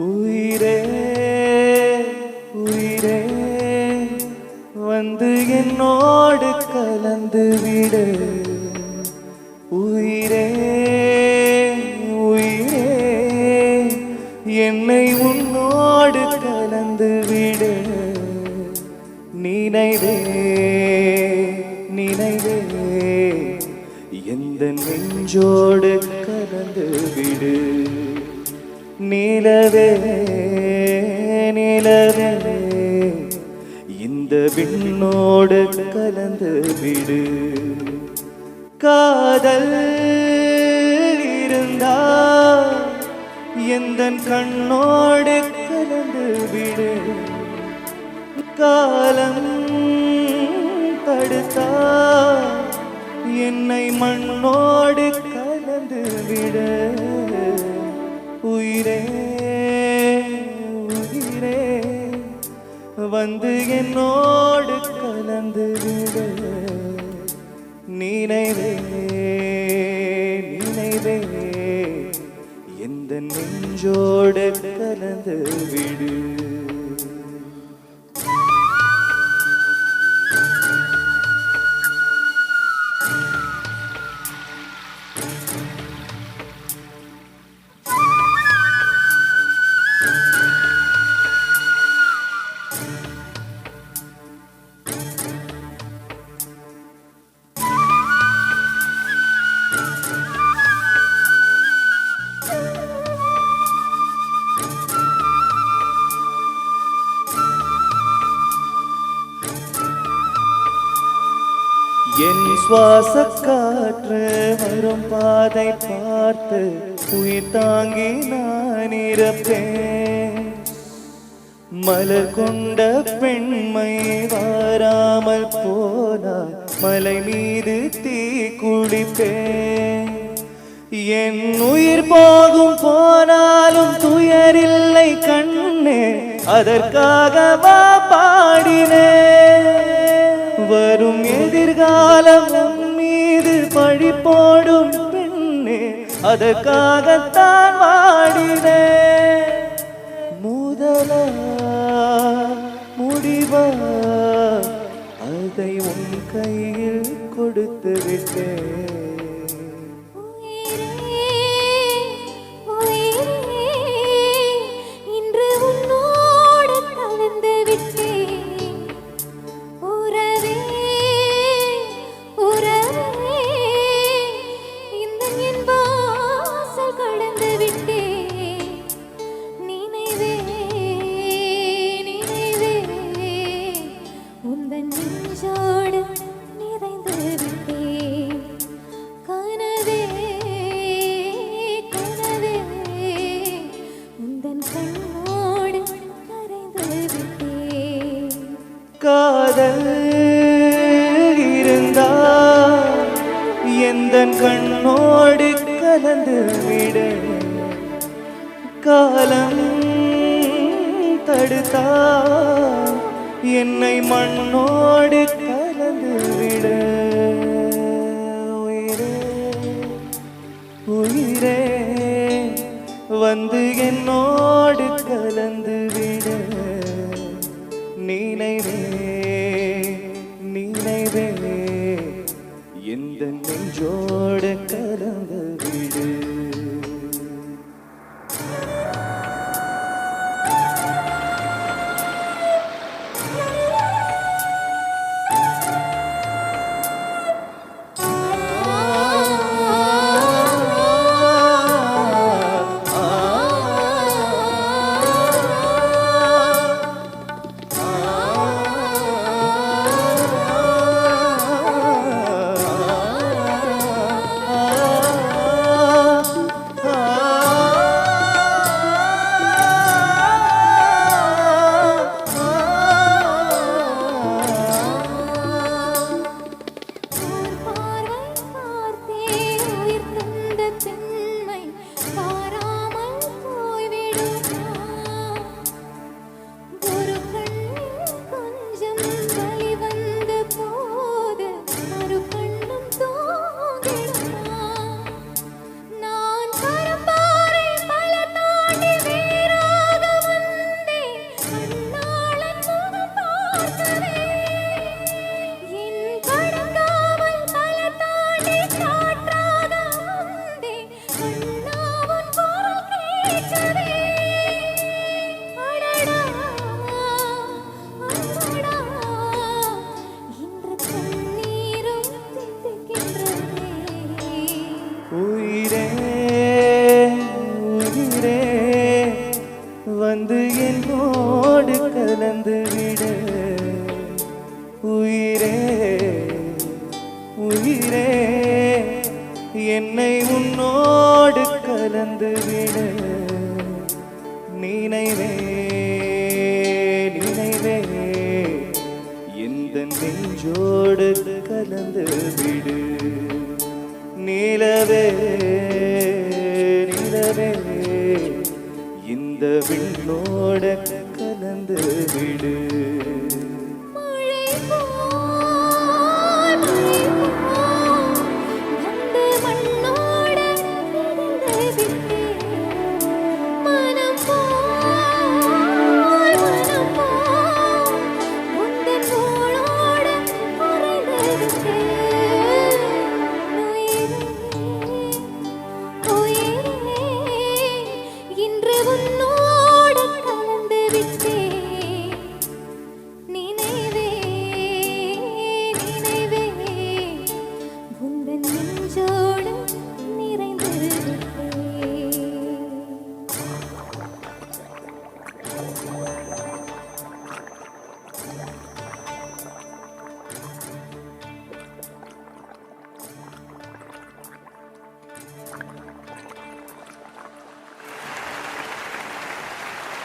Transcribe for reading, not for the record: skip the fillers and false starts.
உயிரே உயிரே வந்து என்னோடு கலந்து விடு. உயிரே உயிரே என்னை உன்னோடு கலந்து விடு. நினைவே நினைவே எந்த நெஞ்சோடு கலந்து விடு. நிலவே நிலவே இந்த விண்ணோடு கலந்து விடு. காதல் இருந்தால் எந்தன் கண்ணோடு கலந்து விடு. காலம் தடுத்தால் என்னை மண்ணோடு கலந்து விடு. உயிரே உயிரே வந்து என்னோடு கலந்து விடு. நினைவே நினைவே எந்த நெஞ்சோடு கலந்து விடு. என் சுவாச காற்று வரும் பாதை பார்த்து உயிர் தாங்கி நான் இருப்பேன். மலர் கொண்ட பெண்மை வாராமல் போனால் மலை மீது தீ குளிப்பேன். என் உயிர் போகும் போனாலும் துயரில்லை கண்ணே, அதற்காகவா பாடினேன். வரும் எதிர்காலம் மீது பழி போடும் பெண்ணே, அதற்காகத்தான் வாடினேன். முதலா முடிவா அதை உன் கையில் கொடுத்து விட்டேன். காதல் இருந்தால் எந்தன் கண்ணோடு கலந்து விடு. காலம் தடுத்தால் என்னை மண்ணோடு கலந்து விடு. உயிரே உயிரே வந்து என்னோடு கலந்து விடு. நினைவே நினைவே எந்த நெஞ்சோடு கலந்து விடு. கண்ணாவன் குரல் கேட்கவே அடடா அடடா இன்று கண்ணீரும் தித்திக்கின்றதே உயிரே உயிரே வந்து என்னோடு கலந்து விடு உயிரே உயிரே என்னை உன்னோடு கலந்து விடு நினைவே நினைவே இந்த நெஞ்சோடு கலந்து விடு நிலவே நிலவே இந்த விண்ணோடு கலந்து விடு